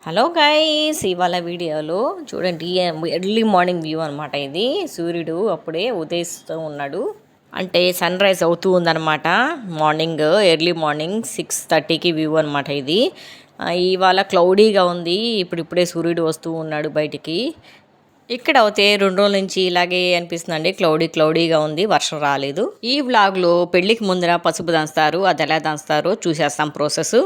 Hello guys, ఇవాళ వీడియోలో చూడండి ఎర్లీ మార్నింగ్ వ్యూ అనమాట. ఇది సూర్యుడు అప్పుడే ఉదయిస్తూ ఉన్నాడు, అంటే సన్ రైజ్ అవుతూ ఉందన్నమాట. మార్నింగ్ ఎర్లీ మార్నింగ్ 6:30కి వ్యూ అనమాట ఇది. ఇవాళ క్లౌడీగా ఉంది, ఇప్పుడిప్పుడే సూర్యుడు వస్తూ ఉన్నాడు బయటికి. ఇక్కడ అయితే 2 రోజుల నుంచి ఇలాగే అనిపిస్తుందండి, క్లౌడీగా ఉంది, వర్షం రాలేదు. ఈ వ్లాగ్లో పెళ్లికి ముందర పసుపు దంచుతారు, అది ఎలా దంచుతారో చూసేస్తాం ప్రాసెస్.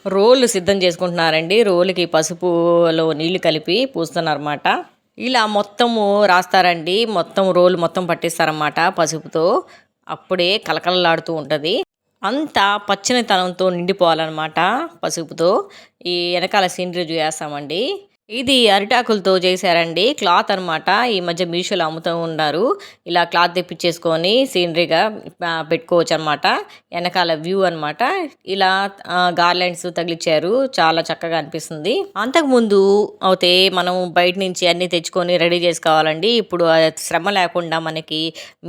రోళ్ళు సిద్ధం చేసుకుంటున్నారండి. రోలుకి పసుపులో నీళ్లు కలిపి పూస్తున్నారన్నమాట. ఇలా మొత్తము రాస్తారండి, మొత్తం రోలు మొత్తం పట్టిస్తారన్నమాట పసుపుతో. అప్పుడే కలకలలాడుతూ ఉంటుంది, అంతా పచ్చనితనంతో నిండిపోవాలన్నమాట పసుపుతో. ఈ వెనకాల సీనరీ చూసేస్తామండి. ఇది అరిటాకులతో చేశారండి, క్లాత్ అనమాట. ఈ మధ్య మీషోలో అమ్ముతూ ఉన్నారు. ఇలా క్లాత్ తెప్పించేసుకొని సీనరీగా పెట్టుకోవచ్చు అనమాట. వెనకాల వ్యూ అనమాట. ఇలా గార్లెండ్స్ తగిలిచ్చారు, చాలా చక్కగా అనిపిస్తుంది. అంతకుముందు అయితే మనం బయట నుంచి అన్నీ తెచ్చుకొని రెడీ చేసుకోవాలండి. ఇప్పుడు శ్రమ లేకుండా మనకి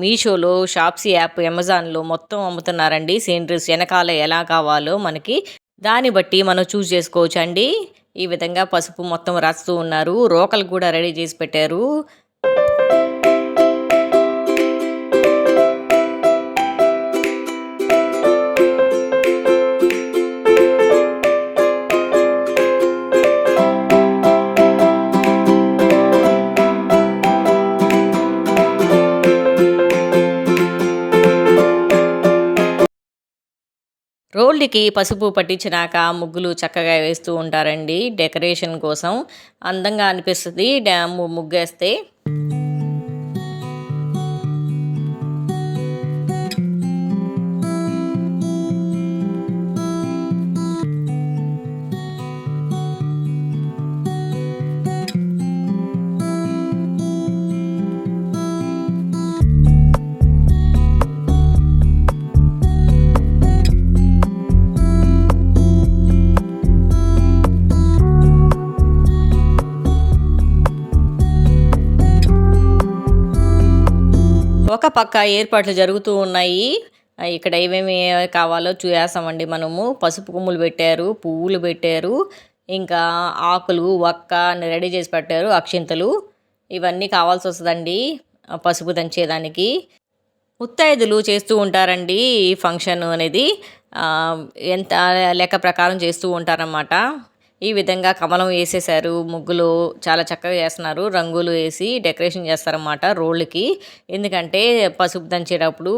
మీషోలో, షాప్సీ యాప్, అమెజాన్లో మొత్తం అమ్ముతున్నారండి సీనరీస్. వెనకాల ఎలా కావాలో మనకి దాన్ని బట్టి మనం చూస్ చేసుకోవచ్చు అండి. ఈ విధంగా పసుపు మొత్తం రాస్తూ ఉన్నారు, రోకలు కూడా రెడీ చేసి పెట్టారు. రోళ్ళకి పసుపు పట్టించినాక ముగ్గులు చక్కగా వేస్తూ ఉంటారండి, డెకరేషన్ కోసం అందంగా అనిపిస్తుంది ముగ్గేస్తే. ఒక పక్క ఏర్పాట్లు జరుగుతూ ఉన్నాయి. ఇక్కడ ఏమేమి కావాలో చూసేస్తామండి మనము. పసుపు కొమ్ములు పెట్టారు, పువ్వులు పెట్టారు, ఇంకా ఆకులు, వక్క రెడీ చేసి పెట్టారు, అక్షింతలు. ఇవన్నీ కావాల్సి వస్తుందండి పసుపు దంచేదానికి. ముత్తైదులు చేస్తూ ఉంటారండి ఈ ఫంక్షన్ అనేది. ఎంత లెక్క ప్రకారం చేస్తూ ఉంటారన్నమాట. ఈ విధంగా కమలం వేసేసారు, ముగ్గులు చాలా చక్కగా చేస్తున్నారు, రంగులు వేసి డెకరేషన్ చేస్తారన్నమాట రోళ్ళకి. ఎందుకంటే పసుపు దంచేటప్పుడు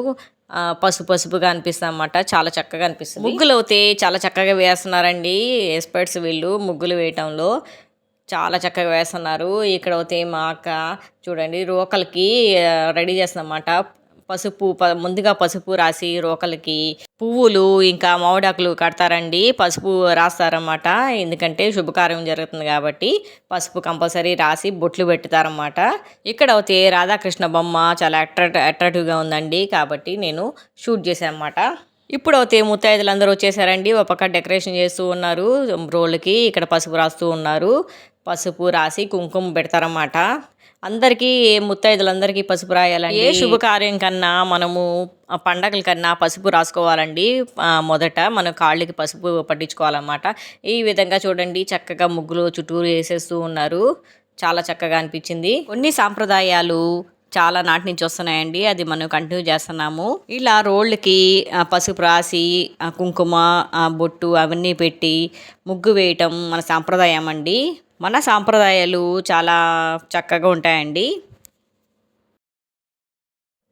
పసుపుగా అనిపిస్తుంది అన్నమాట, చాలా చక్కగా అనిపిస్తుంది. ముగ్గులు అయితే చాలా చక్కగా వేస్తున్నారండి ఎక్స్పర్ట్స్ వీళ్ళు ముగ్గులు వేయటంలో. చాలా చక్కగా వేస్తున్నారు. ఇక్కడ అయితే మా అక్క చూడండి రోకలకి రెడీ చేస్తుందన్నమాట. ముందుగా పసుపు రాసి రోకలకి పువ్వులు ఇంకా మామిడాకులు కడతారండి, పసుపు రాస్తారన్నమాట. ఎందుకంటే శుభకార్యం జరుగుతుంది కాబట్టి పసుపు కంపల్సరీ రాసి బొట్లు పెడతారన్నమాట. ఇక్కడ అయితే రాధాకృష్ణ బొమ్మ చాలా అట్రాక్టివ్గా ఉందండి, కాబట్టి నేను షూట్ చేశాను అన్నమాట. ఇప్పుడు అయితే ముత్తైదులు అందరూ వచ్చేసారండి, ఒక పక్క డెకరేషన్ చేస్తూ ఉన్నారు రోళ్ళకి. ఇక్కడ పసుపు రాస్తూ ఉన్నారు, పసుపు రాసి కుంకుమ పెడతారన్నమాట. అందరికీ ముత్తైదులందరికీ పసుపు రాయాలండి. ఏ శుభకార్యం కన్నా మనము పండగల కన్నా పసుపు రాసుకోవాలండి. మొదట మన కాళ్ళకి పసుపు పట్టించుకోవాలన్నమాట. ఈ విధంగా చూడండి చక్కగా ముగ్గులు చుట్టూరు వేసేస్తూ ఉన్నారు, చాలా చక్కగా అనిపించింది. కొన్ని సాంప్రదాయాలు చాలా నాటి నుంచి వస్తున్నాయండి, అది మనం కంటిన్యూ చేస్తున్నాము. ఇలా రోళ్ళకి పసుపు రాసి కుంకుమ బొట్టు అవన్నీ పెట్టి ముగ్గు వేయటం మన సాంప్రదాయం అండి. మన సాంప్రదాయాలు చాలా చక్కగా ఉంటాయండి.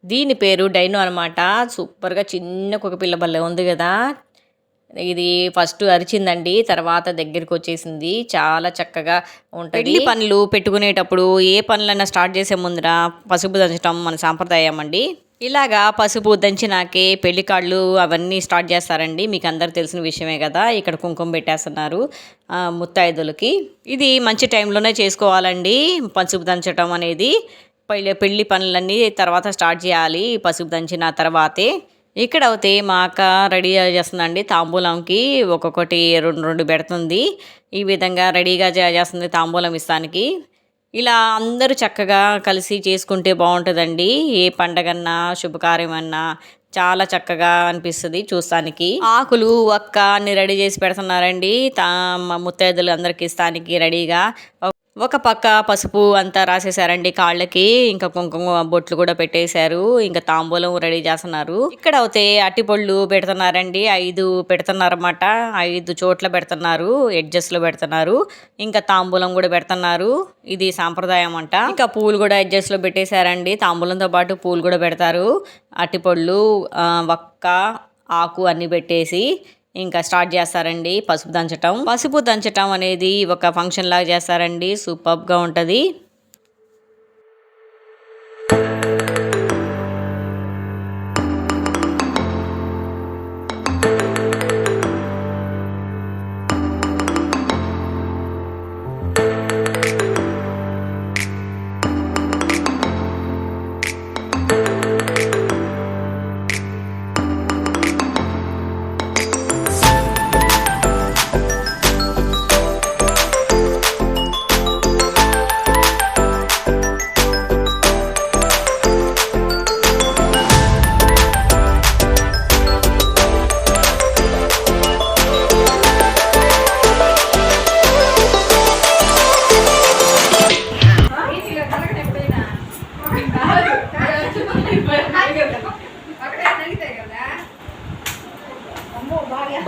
దీని పేరు డైనో అనమాట. సూపర్గా చిన్న కుక్క పిల్ల బల్లె ఉంది కదా, ఇది ఫస్ట్ అరిచిందండి, తర్వాత దగ్గరికి వచ్చేసింది. చాలా చక్కగా ఉంటుంది. పెళ్లి పనులు పెట్టుకునేటప్పుడు ఏ పనులన్నా స్టార్ట్ చేసే ముందర పసుపు దంచడం మన సాంప్రదాయం అండి. ఇలాగా పసుపు దంచినాకే పెళ్లి కార్డులు అవన్నీ స్టార్ట్ చేస్తారండి, మీకు అందరు తెలిసిన విషయమే కదా. ఇక్కడ కుంకుమ పెట్టేస్తున్నారు ముత్తైదులకి. ఇది మంచి టైంలోనే చేసుకోవాలండి పసుపు దంచడం అనేది. పెళ్లి పనులన్నీ తర్వాత స్టార్ట్ చేయాలి పసుపు దంచిన తర్వాతే. ఇక్కడ అయితే మా అక్క రెడీ చేస్తుందండి తాంబూలంకి, ఒక్కొక్కటి రెండు పెడుతుంది. ఈ విధంగా రెడీగా చేస్తుంది తాంబూలం ఇస్తానికి. ఇలా అందరూ చక్కగా కలిసి చేసుకుంటే బాగుంటుందండి. ఏ పండగన్నా శుభకార్యమన్నా చాలా చక్కగా అనిపిస్తుంది చూస్తానికి. ఆకులు ఒక్క అన్ని రెడీ చేసి పెడుతున్నారండి. మా ముత్తైదులు అందరికి ఇస్తానికి రెడీగా. ఒక పక్క పసుపు అంతా రాసేసారండి కాళ్ళకి, ఇంకా కుంకుమ బొట్లు కూడా పెట్టేశారు, ఇంకా తాంబూలం రెడీ చేస్తున్నారు. ఇక్కడ అయితే అట్టిపళ్ళు పెడుతున్నారండి, 5 పెడుతున్నారన్నమాట. 5 చోట్ల పెడుతున్నారు, ఎడ్జెస్ లో పెడుతున్నారు. ఇంకా తాంబూలం కూడా పెడుతున్నారు, ఇది సాంప్రదాయం అంట. ఇంకా పూలు కూడా ఎడ్జెస్ లో పెట్టేశారండి, తాంబూలంతో పాటు పూలు కూడా పెడతారు. అట్టిపళ్ళు, వక్క, ఆకు అన్ని పెట్టేసి ఇంకా స్టార్ట్ చేస్తారండి పసుపు దంచటం అనేది ఒక ఫంక్షన్ లాగా చేస్తారండి. సూపర్గా ఉంటుంది.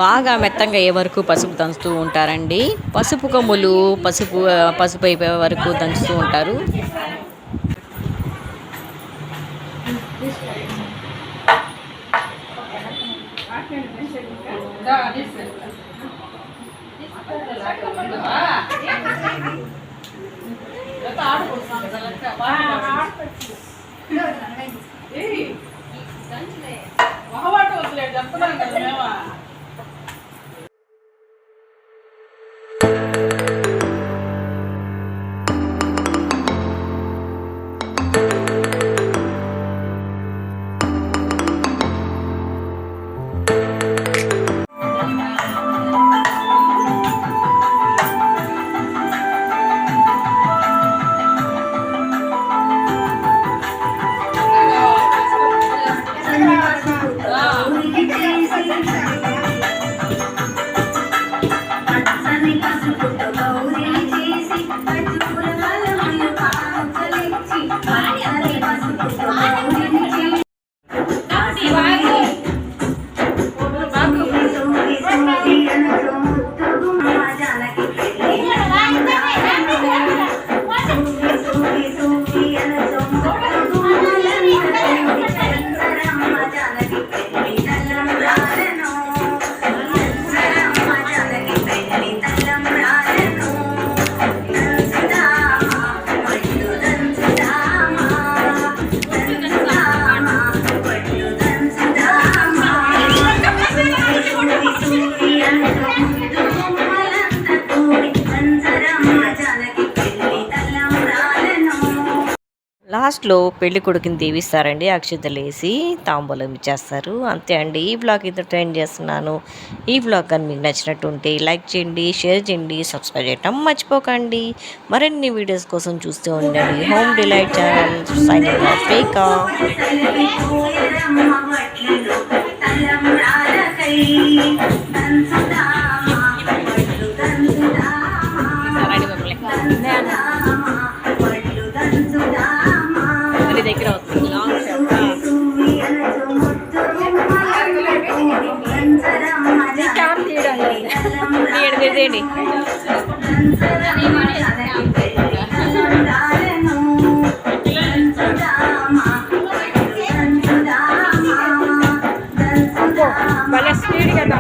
బాగా మెత్తంగా అయ్యే వరకు పసుపు దంచుతూ ఉంటారండి. పసుపు కొమ్ములు పసుపు అయిపోయే వరకు దంచుతూ ఉంటారు. లాస్ట్లో పెళ్లి కొడుకుని దీవిస్తారండి, అక్షతలు వేసి తాంబూలం ఇచ్చేస్తారు. అంతే అండి. ఈ బ్లాగ్ ఇంత ఎండ్ చేస్తున్నాను. ఈ బ్లాగ్ కానీ మీకు నచ్చినట్టు ఉంటే లైక్ చేయండి, షేర్ చేయండి, సబ్స్క్రైబ్ చేయటం మర్చిపోకండి. మరిన్ని వీడియోస్ కోసం చూస్తూ ఉండండి home delight channel. Signing off Rekha. దగ్గర అవుతుంది తీయండి. భలే స్పీడ్ కదా.